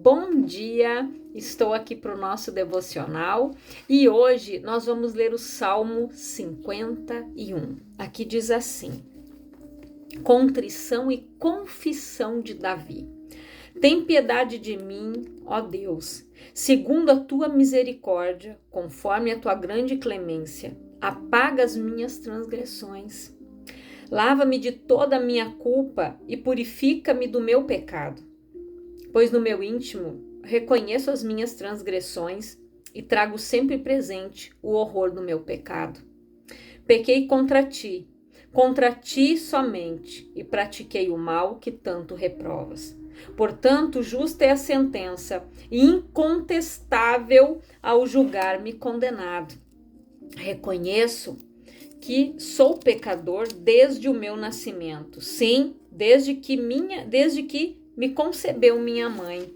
bom dia! Estou aqui para o nosso devocional e hoje nós vamos ler o Salmo 51. Aqui diz assim: contrição e confissão de Davi. Tem piedade de mim, ó Deus, segundo a tua misericórdia, conforme a tua grande clemência, apaga as minhas transgressões. Lava-me de toda a minha culpa e purifica-me do meu pecado. Pois no meu íntimo reconheço as minhas transgressões e trago sempre presente o horror do meu pecado. Pequei contra ti somente, e pratiquei o mal que tanto reprovas. Portanto, justa é a sentença e incontestável ao julgar-me condenado. Reconheço que sou pecador desde o meu nascimento. Sim, desde que me concebeu minha mãe.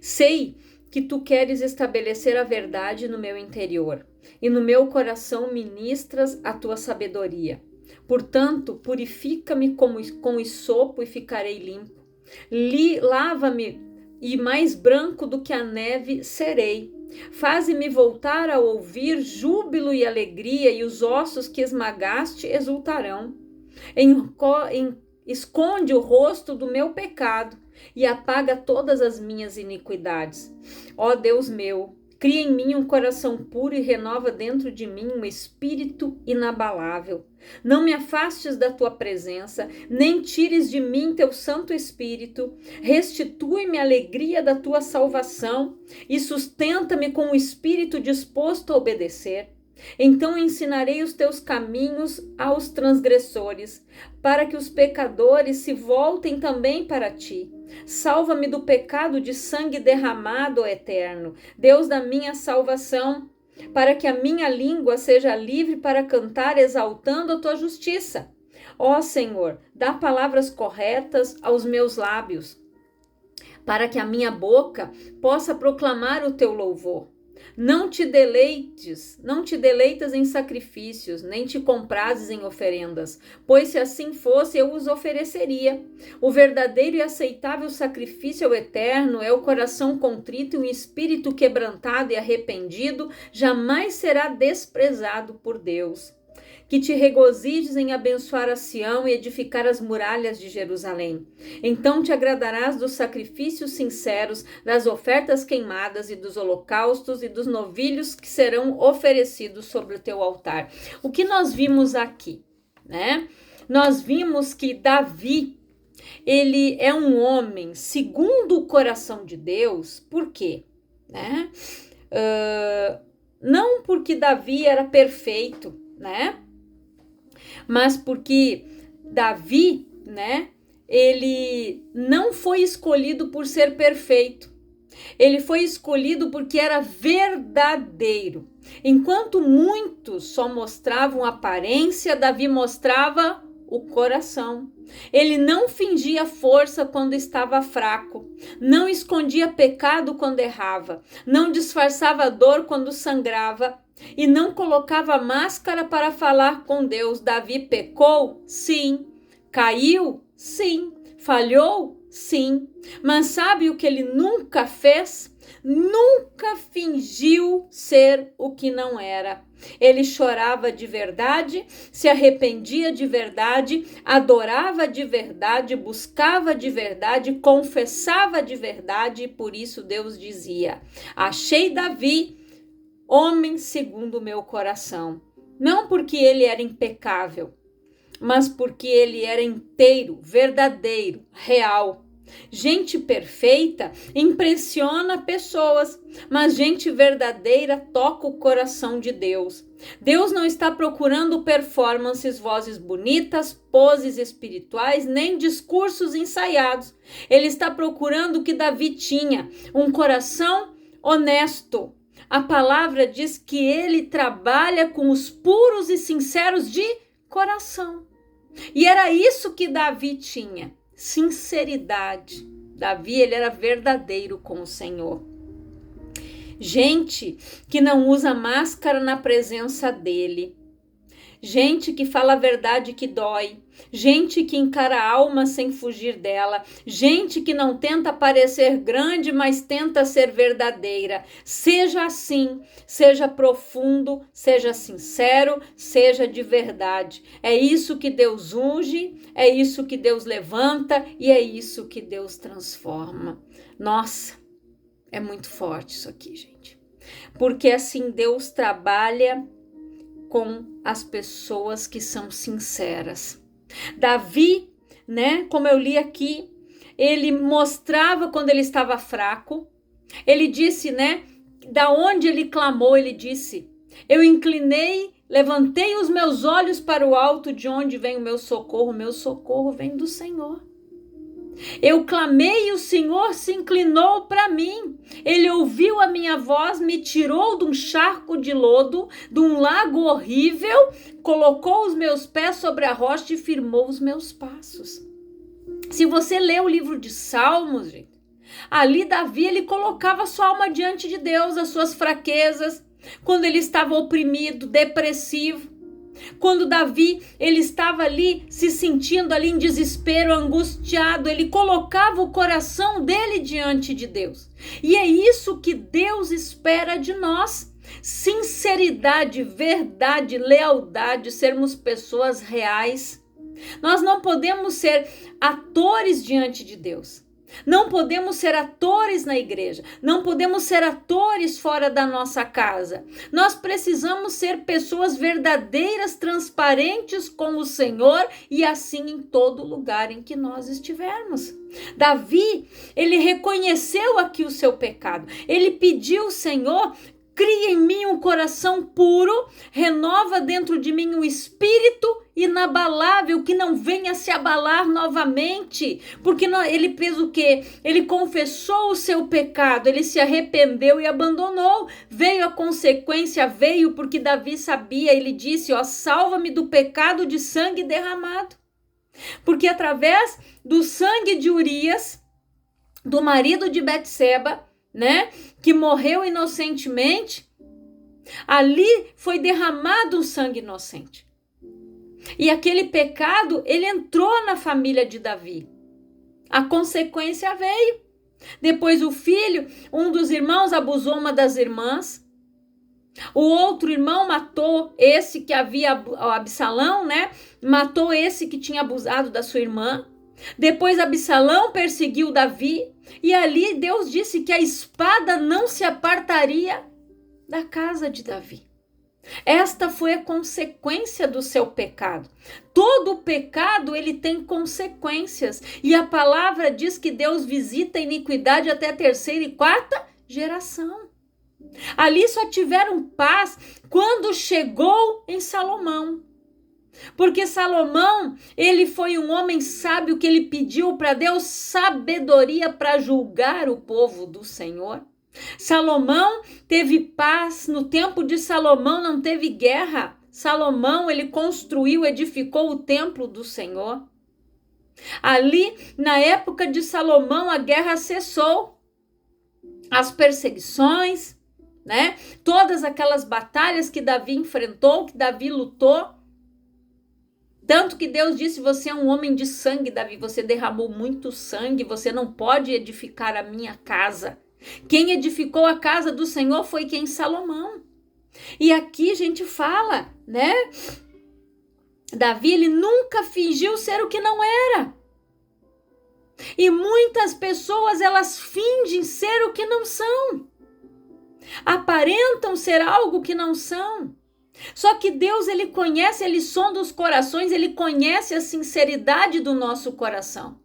Sei que tu queres estabelecer a verdade no meu interior, e no meu coração ministras a tua sabedoria. Portanto, purifica-me com hisopo e ficarei limpo. Lava-me e mais branco do que a neve serei. Faze-me voltar a ouvir júbilo e alegria, e os ossos que esmagaste exultarão. Esconde o rosto do meu pecado e apaga todas as minhas iniquidades. Ó Deus meu, cria em mim um coração puro e renova dentro de mim um espírito inabalável. Não me afastes da tua presença, nem tires de mim teu Santo Espírito. Restitui-me a alegria da tua salvação e sustenta-me com o espírito disposto a obedecer. Então ensinarei os teus caminhos aos transgressores, para que os pecadores se voltem também para ti. Salva-me do pecado de sangue derramado, ó Eterno, Deus da minha salvação, para que a minha língua seja livre para cantar exaltando a tua justiça. Ó Senhor, dá palavras corretas aos meus lábios, para que a minha boca possa proclamar o teu louvor. Não te deleitas em sacrifícios, nem te comprases em oferendas, pois se assim fosse, eu os ofereceria. O verdadeiro e aceitável sacrifício ao Eterno é o coração contrito e um espírito quebrantado e arrependido, jamais será desprezado por Deus. Que te regozijes em abençoar a Sião e edificar as muralhas de Jerusalém. Então te agradarás dos sacrifícios sinceros, das ofertas queimadas e dos holocaustos e dos novilhos que serão oferecidos sobre o teu altar. O que nós vimos aqui, né? Nós vimos que Davi, ele é um homem segundo o coração de Deus. Por quê? Né? Não porque Davi era perfeito, né? Mas porque Davi, né, ele não foi escolhido por ser perfeito. Ele foi escolhido porque era verdadeiro. Enquanto muitos só mostravam aparência, Davi mostrava o coração. Ele não fingia força quando estava fraco, não escondia pecado quando errava, não disfarçava dor quando sangrava e não colocava máscara para falar com Deus. Davi pecou? Sim. Caiu? Sim. Falhou? Sim. Mas sabe o que ele nunca fez? Nunca fingiu ser o que não era. Ele chorava de verdade, se arrependia de verdade, adorava de verdade, buscava de verdade, confessava de verdade, e por isso Deus dizia: achei Davi, homem segundo o meu coração. Não porque ele era impecável, mas porque ele era inteiro, verdadeiro, real. Gente perfeita impressiona pessoas, mas gente verdadeira toca o coração de Deus. Deus não está procurando performances, vozes bonitas, poses espirituais, nem discursos ensaiados. Ele está procurando o que Davi tinha, um coração honesto. A palavra diz que ele trabalha com os puros e sinceros de coração. E era isso que Davi tinha. Sinceridade. Davi, ele era verdadeiro com o Senhor. Gente que não usa máscara na presença dele. Gente que fala a verdade que dói. gente que encara a alma sem fugir dela, gente que não tenta parecer grande, mas tenta ser verdadeira. Seja assim, seja profundo, seja sincero, seja de verdade. É isso que Deus unge, é isso que Deus levanta e é isso que Deus transforma. Nossa, é muito forte isso aqui, gente. Porque assim Deus trabalha com as pessoas que são sinceras. Davi, né, como eu li aqui, ele mostrava quando ele estava fraco. Ele disse, né, da onde ele clamou, ele disse: eu inclinei, levantei os meus olhos para o alto, de onde vem o meu socorro vem do Senhor. Eu clamei e o Senhor se inclinou para mim. Ele ouviu a minha voz, me tirou de um charco de lodo, de um lago horrível, colocou os meus pés sobre a rocha e firmou os meus passos. Se você lê o livro de Salmos, gente, ali Davi, ele colocava sua alma diante de Deus, as suas fraquezas, quando ele estava oprimido, depressivo. Quando Davi, ele estava ali se sentindo ali em desespero, angustiado, ele colocava o coração dele diante de Deus. E é isso que Deus espera de nós. Sinceridade, verdade, lealdade, sermos pessoas reais. Nós não podemos ser atores diante de Deus. Não podemos ser atores na igreja, não podemos ser atores fora da nossa casa. Nós precisamos ser pessoas verdadeiras, transparentes com o Senhor e assim em todo lugar em que nós estivermos. Davi, ele reconheceu aqui o seu pecado, ele pediu ao Senhor: cria em mim um coração puro, renova dentro de mim um espírito inabalável, que não venha se abalar novamente. Porque ele fez o quê? Ele confessou o seu pecado, ele se arrependeu e abandonou. Veio a consequência, veio porque Davi sabia, ele disse: ó, salva-me do pecado de sangue derramado. Porque através do sangue de Urias, do marido de Betseba, né, que morreu inocentemente, ali foi derramado um sangue inocente. E aquele pecado, ele entrou na família de Davi. A consequência veio. Depois o filho, um dos irmãos abusou uma das irmãs. O outro irmão matou esse que havia, Absalão, né? Matou esse que tinha abusado da sua irmã. Depois Absalão perseguiu Davi. E ali Deus disse que a espada não se apartaria da casa de Davi. Esta foi a consequência do seu pecado. Todo pecado, ele tem consequências. E a palavra diz que Deus visita a iniquidade até a 3ª e 4ª geração. Ali só tiveram paz quando chegou em Salomão. Porque Salomão, ele foi um homem sábio que ele pediu para Deus sabedoria para julgar o povo do Senhor. Salomão teve paz, no tempo de Salomão não teve guerra. Salomão, ele construiu, edificou o templo do Senhor. Ali, na época de Salomão, a guerra cessou. As perseguições, né? Todas aquelas batalhas que Davi enfrentou, que Davi lutou. Tanto que Deus disse: você é um homem de sangue, Davi, você derramou muito sangue, você não pode edificar a minha casa. Quem edificou a casa do Senhor foi quem? Salomão. E aqui a gente fala, né? Davi, ele nunca fingiu ser o que não era. E muitas pessoas, elas fingem ser o que não são. Aparentam ser algo que não são. Só que Deus, ele conhece, ele sonda os corações, ele conhece a sinceridade do nosso coração.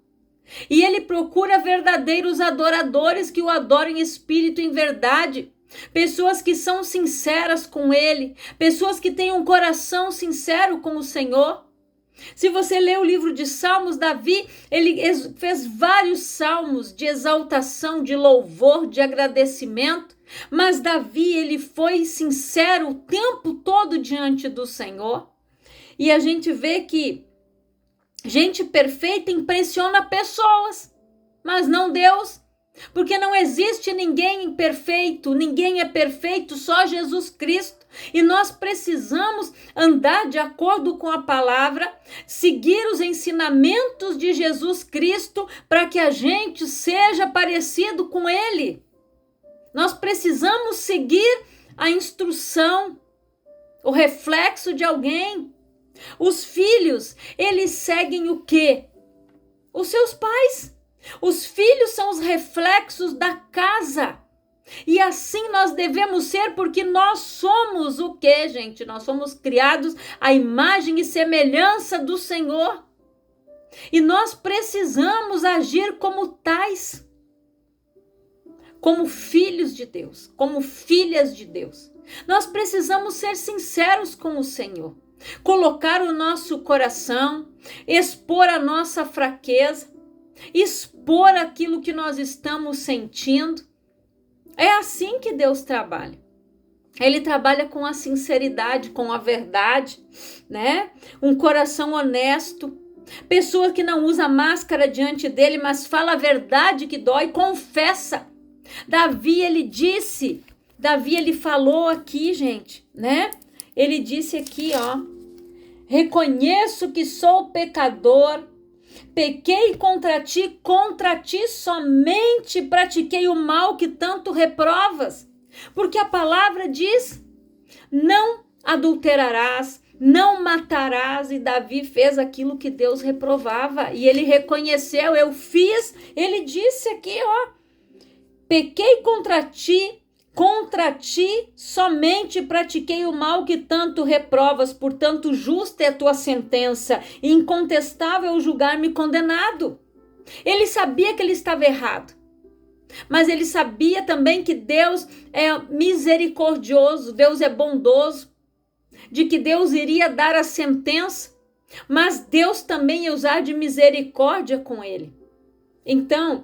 E ele procura verdadeiros adoradores que o adorem em espírito e em verdade. Pessoas que são sinceras com ele. Pessoas que têm um coração sincero com o Senhor. Se você ler o livro de Salmos, Davi, ele fez vários salmos de exaltação, de louvor, de agradecimento. Mas Davi, ele foi sincero o tempo todo diante do Senhor. E a gente vê que gente perfeita impressiona pessoas, mas não Deus. Porque não existe ninguém perfeito, ninguém é perfeito, só Jesus Cristo. E nós precisamos andar de acordo com a palavra, seguir os ensinamentos de Jesus Cristo para que a gente seja parecido com Ele. Nós precisamos seguir a instrução, o reflexo de alguém. Os filhos, eles seguem o quê? Os seus pais. Os filhos são os reflexos da casa. E assim nós devemos ser, porque nós somos o quê, gente? Nós somos criados à imagem e semelhança do Senhor. E nós precisamos agir como tais. Como filhos de Deus, como filhas de Deus. Nós precisamos ser sinceros com o Senhor. Colocar o nosso coração, expor a nossa fraqueza, expor aquilo que nós estamos sentindo. É assim que Deus trabalha. Ele trabalha com a sinceridade, com a verdade, né? Um coração honesto. Pessoa que não usa máscara diante dele, mas fala a verdade que dói, confessa. Davi, ele falou aqui, gente, né? Ele disse aqui, ó: reconheço que sou pecador, pequei contra ti somente pratiquei o mal que tanto reprovas. Porque a palavra diz: não adulterarás, não matarás. E Davi fez aquilo que Deus reprovava. E ele reconheceu, eu fiz. Ele disse aqui, ó: pequei contra ti somente pratiquei o mal que tanto reprovas, portanto justa é a tua sentença, e incontestável o julgar-me condenado. Ele sabia que ele estava errado, mas ele sabia também que Deus é misericordioso, Deus é bondoso, de que Deus iria dar a sentença, mas Deus também ia usar de misericórdia com ele. Então,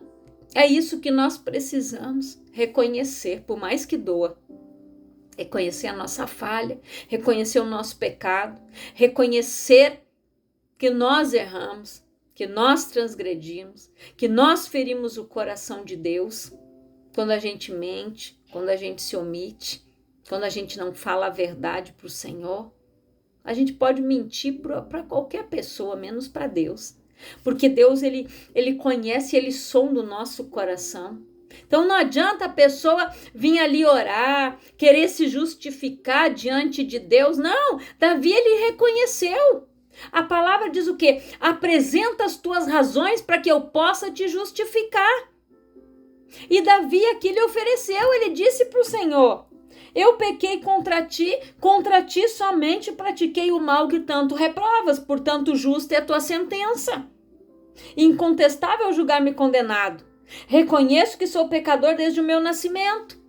é isso que nós precisamos reconhecer, por mais que doa. Reconhecer a nossa falha, reconhecer o nosso pecado, reconhecer que nós erramos, que nós transgredimos, que nós ferimos o coração de Deus quando a gente mente, quando a gente se omite, quando a gente não fala a verdade para o Senhor. A gente pode mentir para qualquer pessoa, menos para Deus. Porque Deus, ele conhece, ele sonda o nosso coração. Então não adianta a pessoa vir ali orar, querer se justificar diante de Deus. Não, Davi, ele reconheceu. A palavra diz o quê? Apresenta as tuas razões para que eu possa te justificar. E Davi aqui lhe ofereceu, ele disse para o Senhor: eu pequei contra ti somente pratiquei o mal que tanto reprovas, portanto justa é a tua sentença. Incontestável julgar-me condenado. Reconheço que sou pecador desde o meu nascimento.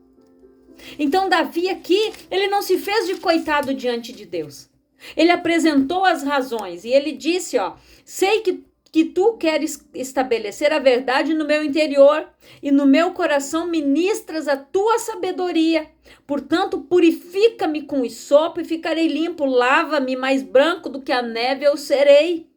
Então Davi aqui, ele não se fez de coitado diante de Deus. Ele apresentou as razões e ele disse, ó: sei que tu queres estabelecer a verdade no meu interior e no meu coração ministras a tua sabedoria. Portanto, purifica-me com hisopo e ficarei limpo, lava-me mais branco do que a neve eu serei.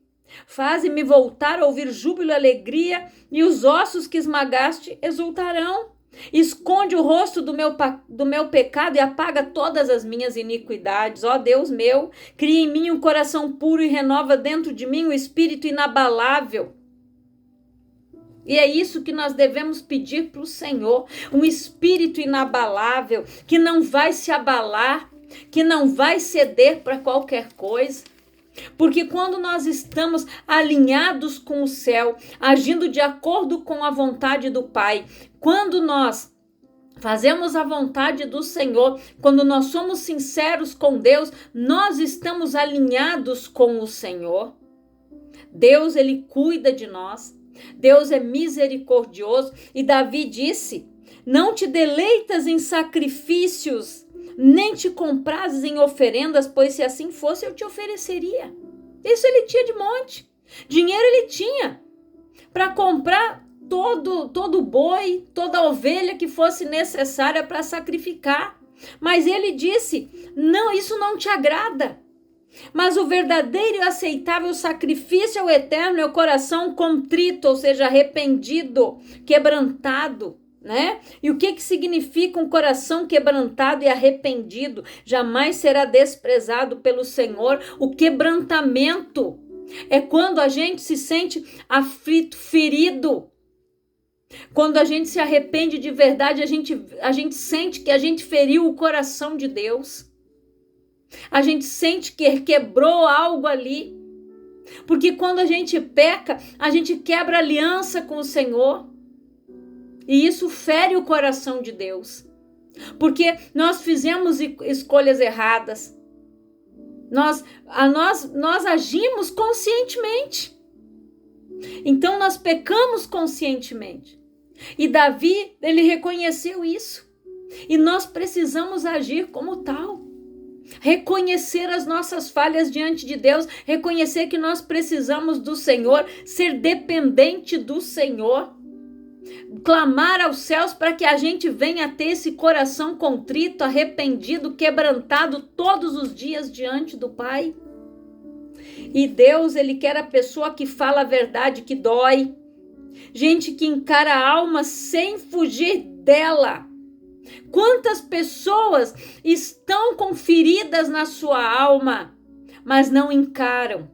Faze-me voltar a ouvir júbilo e alegria, e os ossos que esmagaste exultarão. Esconde o rosto do meu pecado e apaga todas as minhas iniquidades. Ó Deus meu, cria em mim um coração puro e renova dentro de mim um espírito inabalável. E é isso que nós devemos pedir para o Senhor, um espírito inabalável, que não vai se abalar, que não vai ceder para qualquer coisa. Porque quando nós estamos alinhados com o céu, agindo de acordo com a vontade do Pai, quando nós fazemos a vontade do Senhor, quando nós somos sinceros com Deus, nós estamos alinhados com o Senhor. Deus, ele cuida de nós. Deus é misericordioso. E Davi disse: não te deleitas em sacrifícios, nem te comprazes em oferendas, pois se assim fosse, eu te ofereceria. Isso ele tinha de monte. Dinheiro ele tinha para comprar todo boi, toda ovelha que fosse necessária para sacrificar. Mas ele disse: não, isso não te agrada. Mas o verdadeiro e aceitável sacrifício ao Eterno é o coração contrito, ou seja, arrependido, quebrantado, né? E o que significa um coração quebrantado e arrependido? Jamais será desprezado pelo Senhor. O quebrantamento é quando a gente se sente aflito, ferido. Quando a gente se arrepende de verdade, a gente sente que a gente feriu o coração de Deus. A gente sente que quebrou algo ali. Porque quando a gente peca, a gente quebra aliança com o Senhor. E isso fere o coração de Deus. Porque nós fizemos escolhas erradas. Nós agimos conscientemente. Então nós pecamos conscientemente. E Davi, ele reconheceu isso. E nós precisamos agir como tal. Reconhecer as nossas falhas diante de Deus, reconhecer que nós precisamos do Senhor, ser dependente do Senhor, clamar aos céus para que a gente venha ter esse coração contrito, arrependido, quebrantado todos os dias diante do Pai. E Deus, ele quer a pessoa que fala a verdade, que dói, gente que encara a alma sem fugir dela. Quantas pessoas estão com feridas na sua alma, mas não encaram,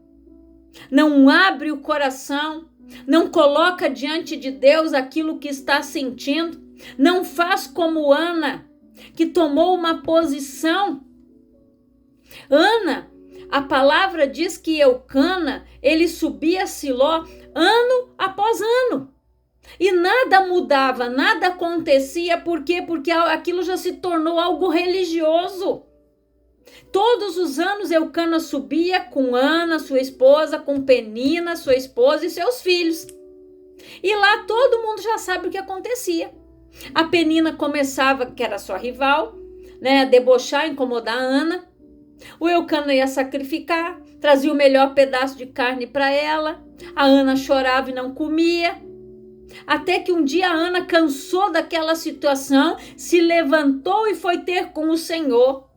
não abre o coração, não coloca diante de Deus aquilo que está sentindo, não faz como Ana, que tomou uma posição. Ana, a palavra diz que Eucana, ele subia a Siló ano após ano. E nada mudava, nada acontecia. Por quê? Porque aquilo já se tornou algo religioso. Todos os anos Eucana subia com Ana, sua esposa, com Penina, sua esposa e seus filhos. E lá todo mundo já sabe o que acontecia. A Penina começava, que era sua rival, né, a debochar, incomodar a Ana. O Eucana ia sacrificar, trazia o melhor pedaço de carne para ela. A Ana chorava e não comia. Até que um dia a Ana cansou daquela situação, se levantou e foi ter com o Senhor.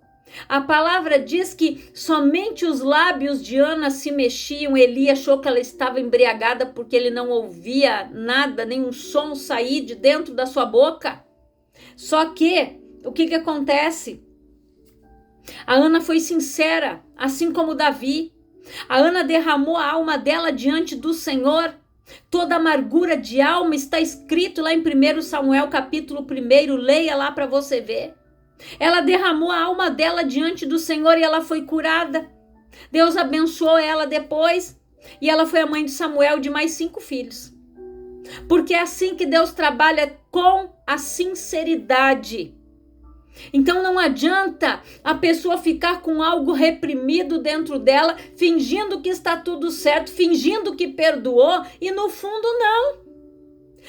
A palavra diz que somente os lábios de Ana se mexiam. Eli achou que ela estava embriagada porque ele não ouvia nada, nenhum som sair de dentro da sua boca. Só que, o que acontece? A Ana foi sincera, assim como Davi. A Ana derramou a alma dela diante do Senhor. Toda amargura de alma está escrito lá em 1 Samuel capítulo 1, leia lá para você ver. Ela derramou a alma dela diante do Senhor e ela foi curada. Deus abençoou ela depois e ela foi a mãe de Samuel, de mais 5 filhos. Porque é assim que Deus trabalha, com a sinceridade. Então não adianta a pessoa ficar com algo reprimido dentro dela, fingindo que está tudo certo, fingindo que perdoou e no fundo não.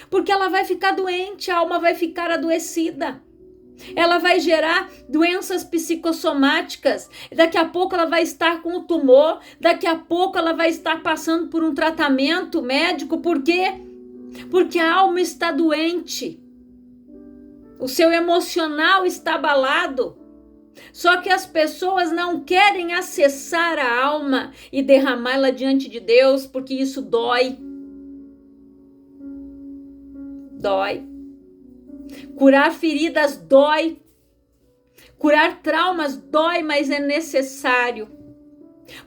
Porque ela vai ficar doente, a alma vai ficar adoecida. Ela vai gerar doenças psicossomáticas. Daqui a pouco ela vai estar com o tumor, daqui a pouco ela vai estar passando por um tratamento médico. Por quê? Porque a alma está doente. O seu emocional está abalado. Só que as pessoas não querem acessar a alma e derramá-la diante de Deus, porque isso dói. Dói. Curar feridas dói. Curar traumas dói, mas é necessário.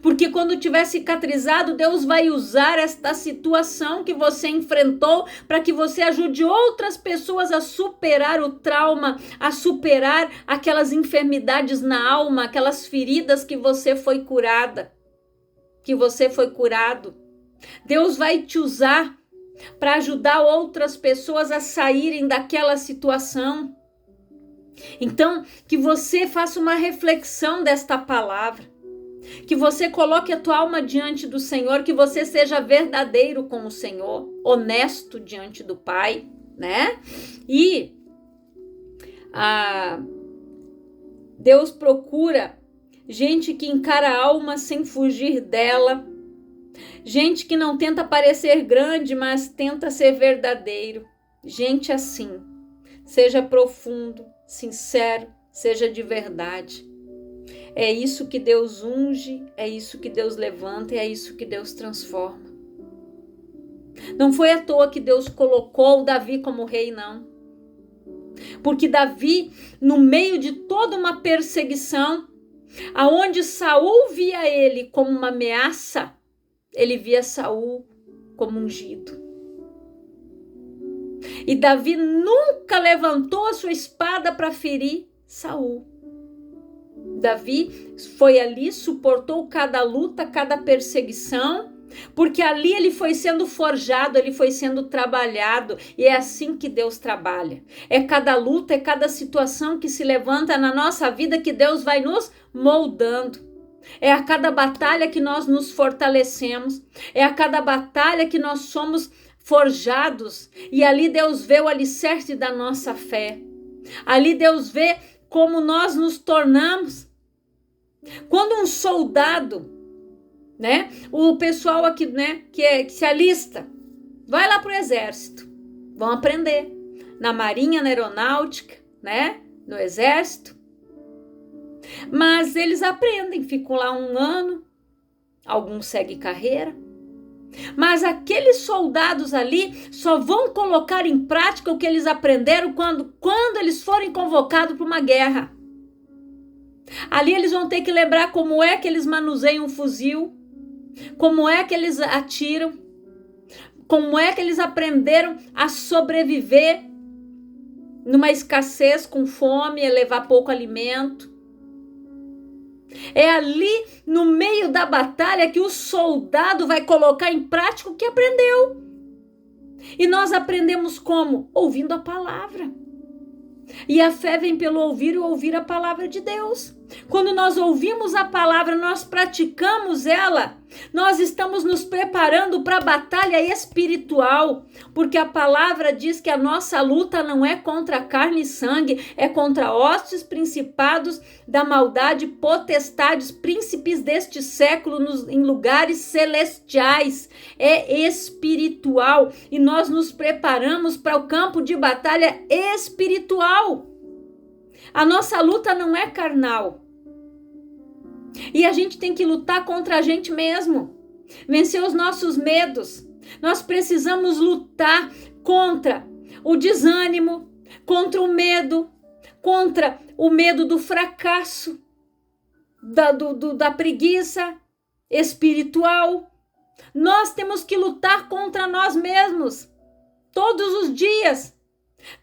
Porque quando tiver cicatrizado, Deus vai usar esta situação que você enfrentou para que você ajude outras pessoas a superar o trauma, a superar aquelas enfermidades na alma, aquelas feridas que você foi curada, que você foi curado. Deus vai te usar para ajudar outras pessoas a saírem daquela situação. Então, que você faça uma reflexão desta palavra. Que você coloque a tua alma diante do Senhor, que você seja verdadeiro com o Senhor, honesto diante do Pai, né? E Deus procura gente que encara a alma sem fugir dela, gente que não tenta parecer grande, mas tenta ser verdadeiro. Gente assim, seja profundo, sincero, seja de verdade. É isso que Deus unge, é isso que Deus levanta e é isso que Deus transforma. Não foi à toa que Deus colocou Davi como rei, não. Porque Davi, no meio de toda uma perseguição, aonde Saul via ele como uma ameaça, ele via Saul como ungido. E Davi nunca levantou a sua espada para ferir Saul. Davi foi ali, suportou cada luta, cada perseguição, porque ali ele foi sendo forjado, ele foi sendo trabalhado, e é assim que Deus trabalha. É cada luta, é cada situação que se levanta na nossa vida que Deus vai nos moldando. É a cada batalha que nós nos fortalecemos, é a cada batalha que nós somos forjados, e ali Deus vê o alicerce da nossa fé. Ali Deus vê como nós nos tornamos. Quando um soldado, né, o pessoal aqui, né, que se alista, vai lá pro exército, vão aprender na marinha, na aeronáutica, né, no exército, mas eles aprendem, ficam lá 1 ano, alguns seguem carreira, mas aqueles soldados ali só vão colocar em prática o que eles aprenderam quando eles forem convocados para uma guerra. Ali eles vão ter que lembrar como é que eles manuseiam um fuzil, como é que eles atiram, como é que eles aprenderam a sobreviver numa escassez, com fome, levar pouco alimento. É ali no meio da batalha que o soldado vai colocar em prática o que aprendeu. E nós aprendemos como? Ouvindo a palavra. E a fé vem pelo ouvir e ouvir a palavra de Deus. Quando nós ouvimos a palavra, nós praticamos ela, nós estamos nos preparando para a batalha espiritual, porque a palavra diz que a nossa luta não é contra carne e sangue, é contra hostes, principados da maldade, potestades, príncipes deste século em lugares celestiais. É espiritual e nós nos preparamos para o campo de batalha espiritual. A nossa luta não é carnal. E a gente tem que lutar contra a gente mesmo. Vencer os nossos medos. Nós precisamos lutar contra o desânimo, contra o medo do fracasso, da preguiça espiritual. Nós temos que lutar contra nós mesmos todos os dias.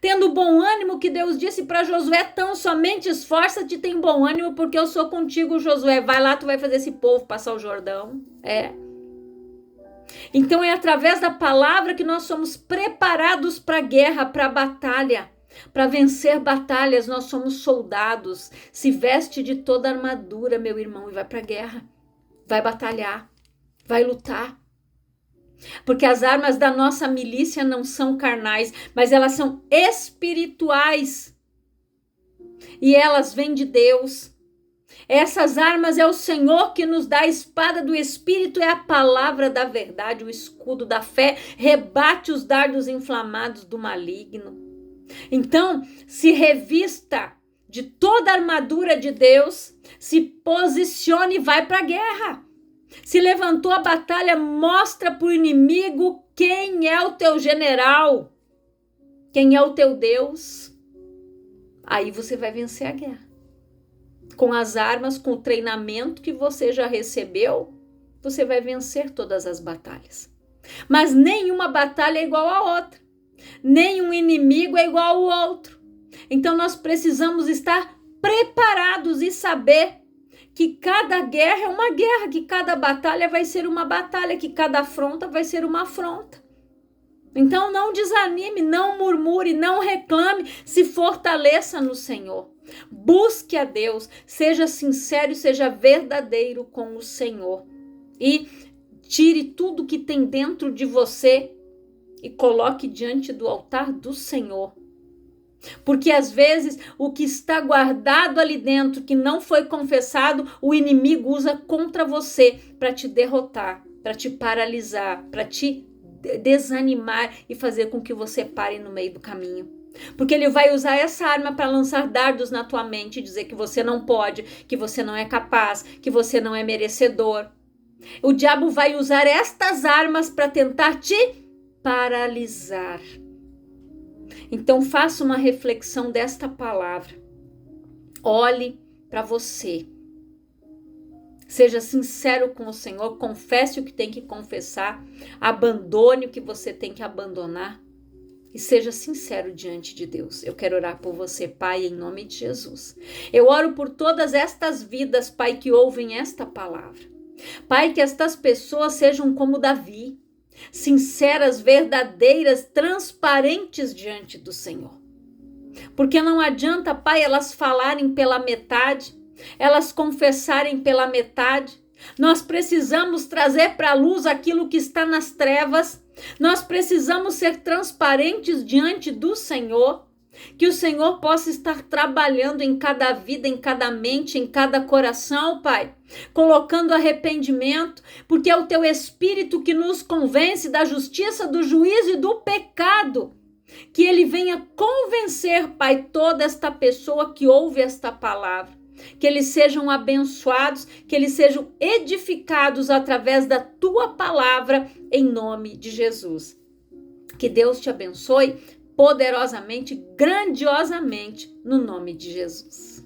Tendo bom ânimo, que Deus disse para Josué, tão somente esforça-te e tem bom ânimo, porque eu sou contigo, Josué. Vai lá, tu vai fazer esse povo passar o Jordão. Então é através da palavra que nós somos preparados para a guerra, para a batalha, para vencer batalhas. Nós somos soldados. Se veste de toda a armadura, meu irmão, e vai para a guerra. Vai batalhar, vai lutar. Porque as armas da nossa milícia não são carnais, mas elas são espirituais. E elas vêm de Deus. Essas armas é o Senhor que nos dá. A espada do Espírito é a palavra da verdade, o escudo da fé, rebate os dardos inflamados do maligno. Então, se revista de toda a armadura de Deus, se posicione e vai para a guerra. Se levantou a batalha, mostra para o inimigo quem é o teu general, quem é o teu Deus. Aí você vai vencer a guerra. Com as armas, com o treinamento que você já recebeu, você vai vencer todas as batalhas. Mas nenhuma batalha é igual à outra. Nenhum inimigo é igual ao outro. Então nós precisamos estar preparados e saber que cada guerra é uma guerra, que cada batalha vai ser uma batalha, que cada afronta vai ser uma afronta. Então não desanime, não murmure, não reclame, se fortaleça no Senhor. Busque a Deus, seja sincero e seja verdadeiro com o Senhor. E tire tudo que tem dentro de você e coloque diante do altar do Senhor. Porque às vezes o que está guardado ali dentro, que não foi confessado, o inimigo usa contra você para te derrotar, para te paralisar, para te desanimar e fazer com que você pare no meio do caminho. Porque ele vai usar essa arma para lançar dardos na tua mente e dizer que você não pode, que você não é capaz, que você não é merecedor. O diabo vai usar estas armas para tentar te paralisar. Então faça uma reflexão desta palavra. Olhe para você. Seja sincero com o Senhor, confesse o que tem que confessar, abandone o que você tem que abandonar e seja sincero diante de Deus. Eu quero orar por você, Pai, em nome de Jesus. Eu oro por todas estas vidas, Pai, que ouvem esta palavra. Pai, que estas pessoas sejam como Davi, sinceras, verdadeiras, transparentes diante do Senhor. Porque não adianta, Pai, elas falarem pela metade, elas confessarem pela metade. Nós precisamos trazer para a luz aquilo que está nas trevas. Nós precisamos ser transparentes diante do Senhor. Que o Senhor possa estar trabalhando em cada vida, em cada mente, em cada coração, Pai. Colocando arrependimento, porque é o Teu Espírito que nos convence da justiça, do juízo e do pecado. Que Ele venha convencer, Pai, toda esta pessoa que ouve esta palavra. Que eles sejam abençoados, que eles sejam edificados através da Tua palavra, em nome de Jesus. Que Deus te abençoe poderosamente, grandiosamente, no nome de Jesus.